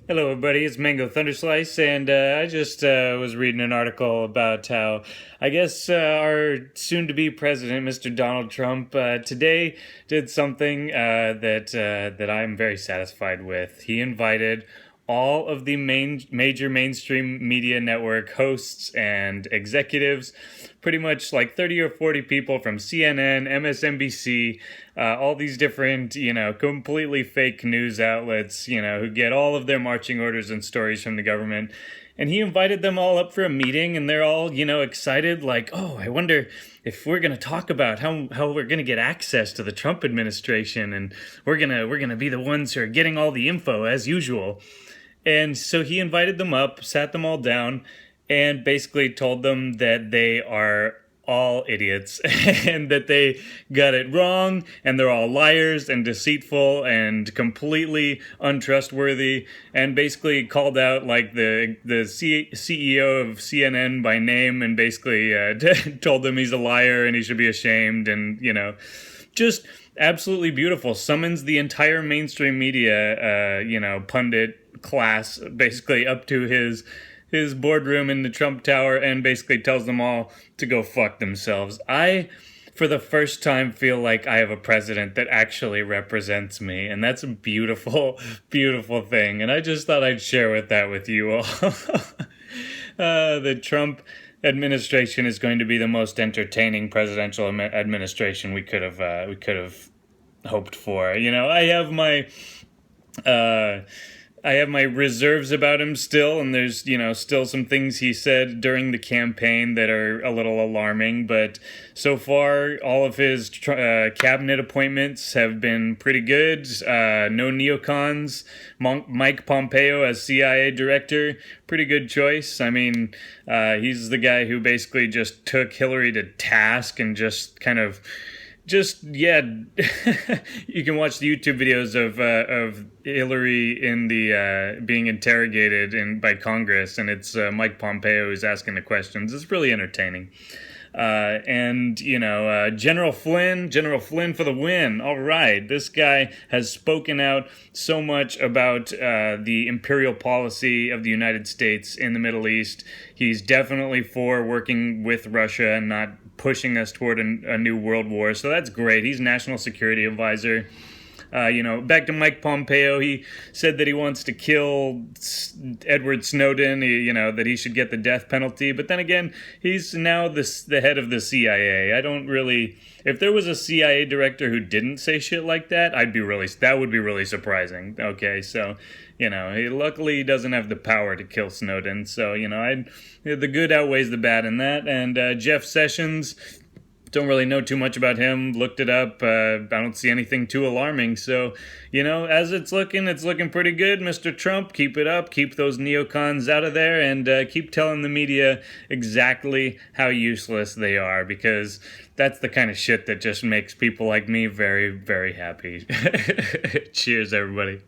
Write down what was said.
Hello, everybody. It's Mango Thunderslice, and I just was reading an article about how I guess our soon-to-be president, Mr. Donald Trump, today did something that I'm very satisfied with. He invited all of the major mainstream media network hosts and executives, pretty much like 30 or 40 people from CNN, MSNBC, all these different, completely fake news outlets, who get all of their marching orders and stories from the government. And he invited them all up for a meeting, and they're all, excited, like, oh, I wonder if we're going to talk about how we're going to get access to the Trump administration, and we're gonna be the ones who are getting all the info as usual. And so he invited them up, sat them all down, and basically told them that they are all idiots and that they got it wrong and they're all liars and deceitful and completely untrustworthy, and basically called out like the CEO of CNN by name and basically told him he's a liar and he should be ashamed, and just absolutely beautiful. Summons the entire mainstream media pundit class basically up to his boardroom in the Trump Tower and basically tells them all to go fuck themselves. I, for the first time, feel like I have a president that actually represents me, and that's a beautiful, beautiful thing. And I just thought I'd share that with you all. The Trump administration is going to be the most entertaining presidential administration we could have hoped for. I have my reserves about him still, and there's, still some things he said during the campaign that are a little alarming, but so far, all of his cabinet appointments have been pretty good. No neocons. Mike Pompeo as CIA director, pretty good choice. I mean, he's the guy who basically just took Hillary to task and just kind of you can watch the YouTube videos of Hillary in the being interrogated by Congress, and it's Mike Pompeo who's asking the questions. It's really entertaining. General Flynn for the win. All right, this guy has spoken out so much about the imperial policy of the United States in the Middle East. He's definitely for working with Russia and not pushing us toward a new world war. So that's great. He's National Security Advisor. Back to Mike Pompeo, he said that he wants to kill Edward Snowden, that he should get the death penalty. But then again, he's now the head of the CIA. If there was a CIA director who didn't say shit like that, that would be really surprising. Okay, so, luckily he doesn't have the power to kill Snowden. So, the good outweighs the bad in that. And Jeff Sessions, don't really know too much about him. Looked it up. I don't see anything too alarming. So, as it's looking pretty good, Mr. Trump. Keep it up. Keep those neocons out of there, and keep telling the media exactly how useless they are, because that's the kind of shit that just makes people like me very, very happy. Cheers, everybody.